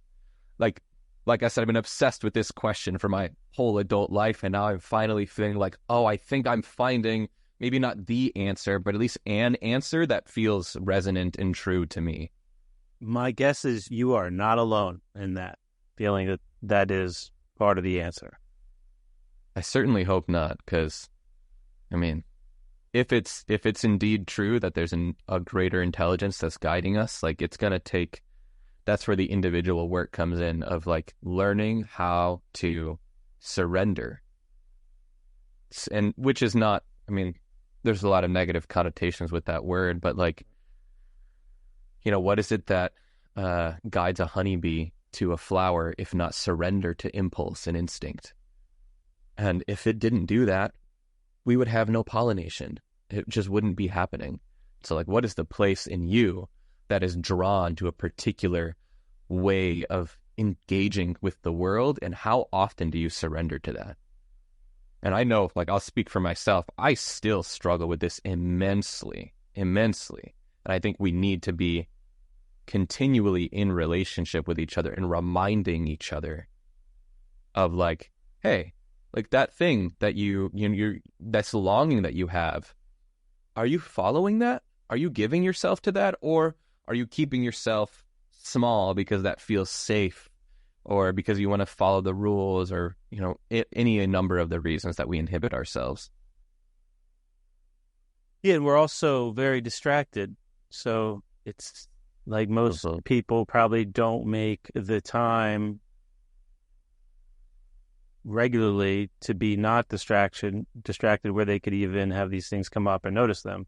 I said, I've been obsessed with this question for my whole adult life, and now I'm finally feeling like, oh, I think I'm finding maybe not the answer, but at least an answer that feels resonant and true to me. My guess is you are not alone in that feeling that that is part of the answer. I certainly hope not, because, I mean, if it's indeed true that there's a greater intelligence that's guiding us, like it's going to take, that's where the individual work comes in, of like learning how to surrender And which is not, I mean, there's a lot of negative connotations with that word, but like, what is it that guides a honeybee to a flower if not surrender to impulse and instinct? And if it didn't do that, we would have no pollination. It just wouldn't be happening. So like, what is the place in you that is drawn to a particular way of engaging with the world, and how often do you surrender to that? And I know, like, I'll speak for myself, I still struggle with this immensely. And I think we need to be continually in relationship with each other and reminding each other of like, hey, like that thing that you're that's longing that you have, are you following that? Are you giving yourself to that? Or are you keeping yourself small because that feels safe, or because you want to follow the rules, or, any number of the reasons that we inhibit ourselves? Yeah, and we're also very distracted. So it's like most people probably don't make the time regularly to be not distracted where they could even have these things come up and notice them.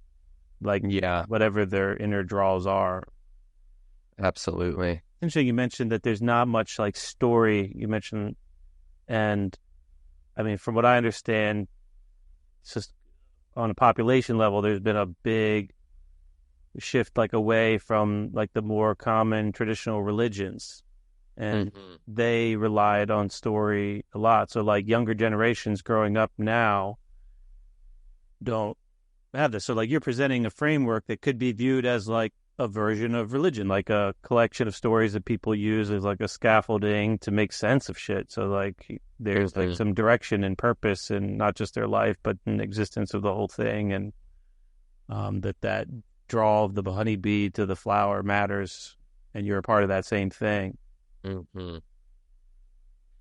Like, whatever their inner draws are. Absolutely. Interesting. You mentioned that there's not much like story you mentioned. And I mean, from what I understand, it's just on a population level, there's been a big shift like away from like the more common traditional religions, and they relied on story a lot. So like younger generations growing up now don't have this. So like you're presenting a framework that could be viewed as like a version of religion, like a collection of stories that people use as like a scaffolding to make sense of shit. So like there's like some direction and purpose in not just their life, but in the existence of the whole thing. And that draw of the honeybee to the flower matters, and you're a part of that same thing.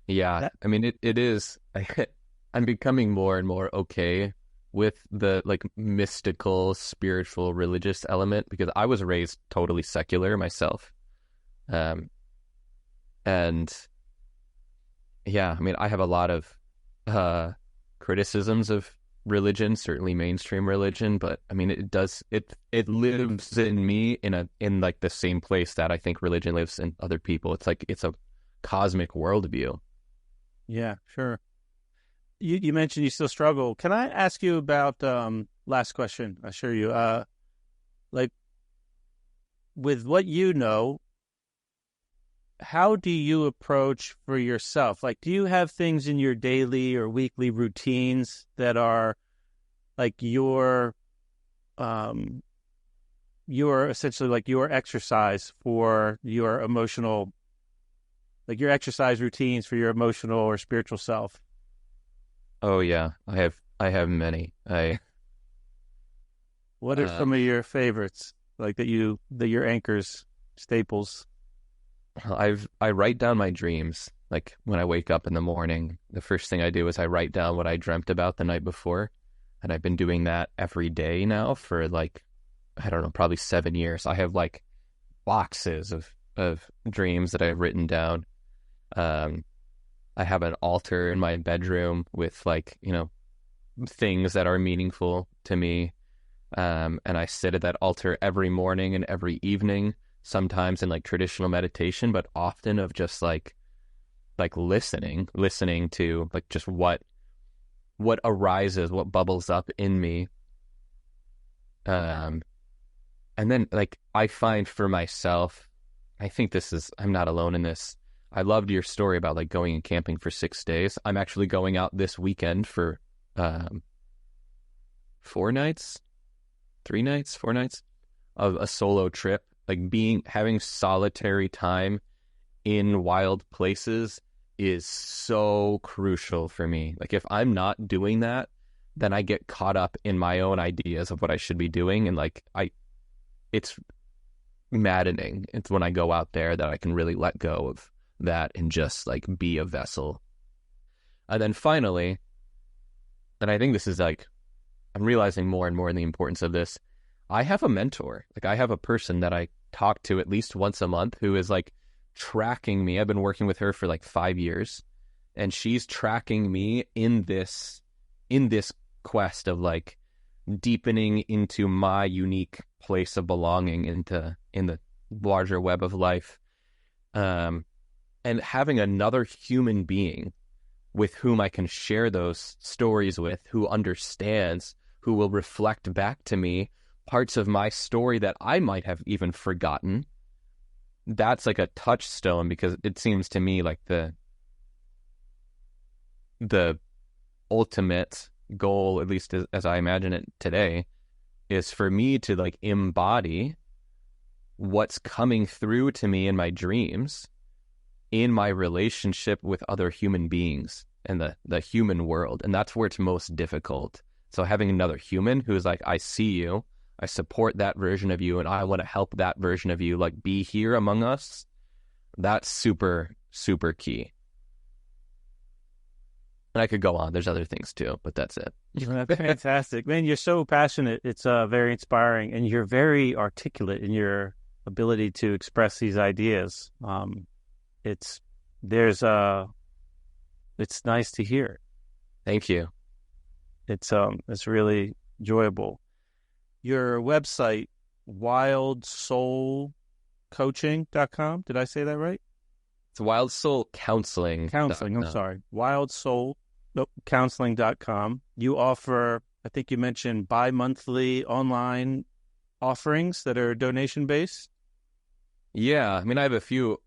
Yeah. I mean, it is, I'm becoming more and more okay with the like mystical, spiritual, religious element, because I was raised totally secular myself. And yeah, I mean, I have a lot of criticisms of religion, certainly mainstream religion, but I mean, it lives in me in like the same place that I think religion lives in other people. It's like, it's a cosmic worldview. Yeah, sure. You mentioned you still struggle. Can I ask you about last question? I assure you. Like, with what you know, how do you approach for yourself? Like, do you have things in your daily or weekly routines that are like your essentially like your exercise for your emotional, like your exercise routines for your emotional or spiritual self? Oh yeah, I have many. What are some of your favorites, like that your anchors, staples? I write down my dreams. Like when I wake up in the morning, the first thing I do is I write down what I dreamt about the night before. And I've been doing that every day now for like, I don't know, probably 7 years. I have like boxes of dreams that I've written down. I have an altar in my bedroom with like, things that are meaningful to me. And I sit at that altar every morning and every evening, sometimes in like traditional meditation, but often of just like listening to like just what arises, what bubbles up in me. And then like I find for myself, I think I'm not alone in this. I loved your story about like going and camping for 6 days. I'm actually going out this weekend for 4 nights of a solo trip, like having solitary time in wild places is so crucial for me. Like if I'm not doing that, then I get caught up in my own ideas of what I should be doing, and like it's maddening. It's when I go out there that I can really let go of that and just like be a vessel. And then finally, and I think this is like, I'm realizing more and more the importance of this. I have a mentor. Like I have a person that I talk to at least once a month who is like tracking me. I've been working with her for like 5 years, and she's tracking me in this in this quest of like deepening into my unique place of belonging in the larger web of life, and having another human being with whom I can share those stories with, who understands, who will reflect back to me parts of my story that I might have even forgotten. That's like a touchstone, because it seems to me like the ultimate goal, at least as I imagine it today, is for me to like embody what's coming through to me in my dreams in my relationship with other human beings and the human world. And that's where it's most difficult. So having another human who's like, I see you, I support that version of you, and I want to help that version of you like be here among us, that's super, super key. And I could go on. There's other things too, but that's it. That's fantastic. Man, you're so passionate. It's very inspiring, and you're very articulate in your ability to express these ideas. It's nice to hear. Thank you. It's really enjoyable. Your website, wildsoulcoaching.com. Did I say that right? It's Wild Soul Counseling. Counseling, I'm sorry. Wildsoulcounseling.com. You offer, I think you mentioned, bi-monthly online offerings that are donation-based. Yeah, I mean, I have a few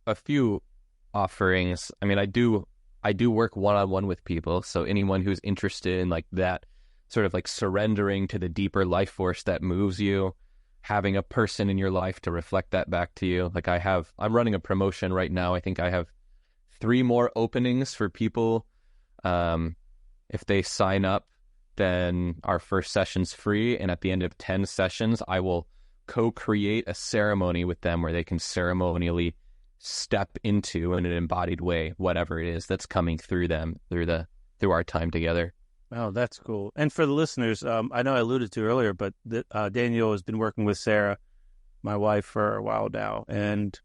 offerings. I mean, I do work one-on-one with people. So anyone who's interested in like that sort of like surrendering to the deeper life force that moves you, having a person in your life to reflect that back to you. Like I'm running a promotion right now. I think I have 3 more openings for people. If they sign up, then our first session's free. And at the end of 10 sessions, I will co-create a ceremony with them where they can ceremonially step into, in an embodied way, whatever it is that's coming through them through our time together. Oh, that's cool. And for the listeners, I know I alluded to earlier, but Daniel has been working with Sarah, my wife, for a while now, and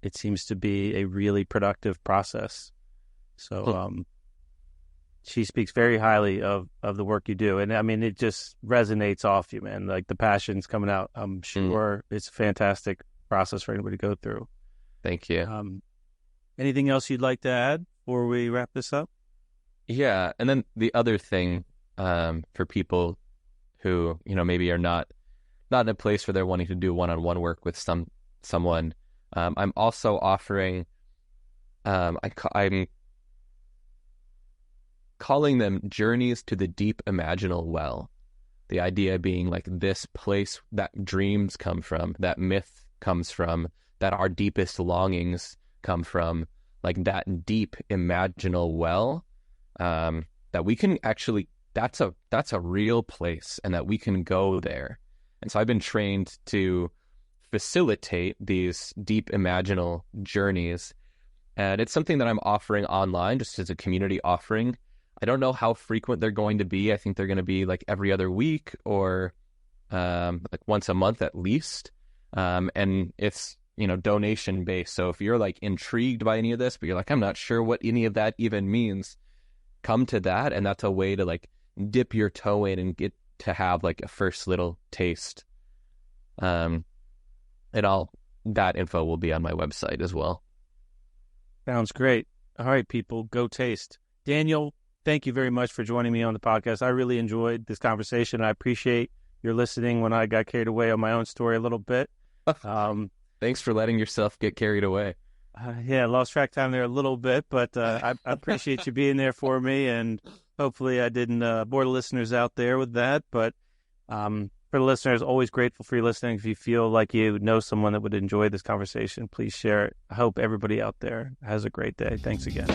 it seems to be a really productive process. So she speaks very highly of the work you do. And I mean, it just resonates off you, man. Like the passion's coming out. I'm sure it's a fantastic process for anybody to go through. Thank you. Anything else you'd like to add before we wrap this up? Yeah, and then the other thing for people who, you know, maybe are not in a place where they're wanting to do one-on-one work with someone, I'm also offering, I'm calling them journeys to the deep imaginal well. The idea being like this place that dreams come from, that myth comes from, that our deepest longings come from, like that deep imaginal well. That we can actually, that's a real place, and that we can go there. And so I've been trained to facilitate these deep imaginal journeys, and it's something that I'm offering online just as a community offering. I don't know how frequent they're going to be. I think they're going to be like every other week or like once a month at least. And it's, you know, donation based. So if you're like intrigued by any of this, but you're like, I'm not sure what any of that even means, come to that. And that's a way to like dip your toe in and get to have like a first little taste. And that info will be on my website as well. Sounds great. All right, people, go taste. Daniel, thank you very much for joining me on the podcast. I really enjoyed this conversation. I appreciate your listening when I got carried away on my own story a little bit. Thanks for letting yourself get carried away. Yeah, lost track of time there a little bit, but I appreciate you being there for me, and hopefully I didn't bore the listeners out there with that. But for the listeners, always grateful for you listening. If you feel like you know someone that would enjoy this conversation, please share it. I hope everybody out there has a great day. Thanks again.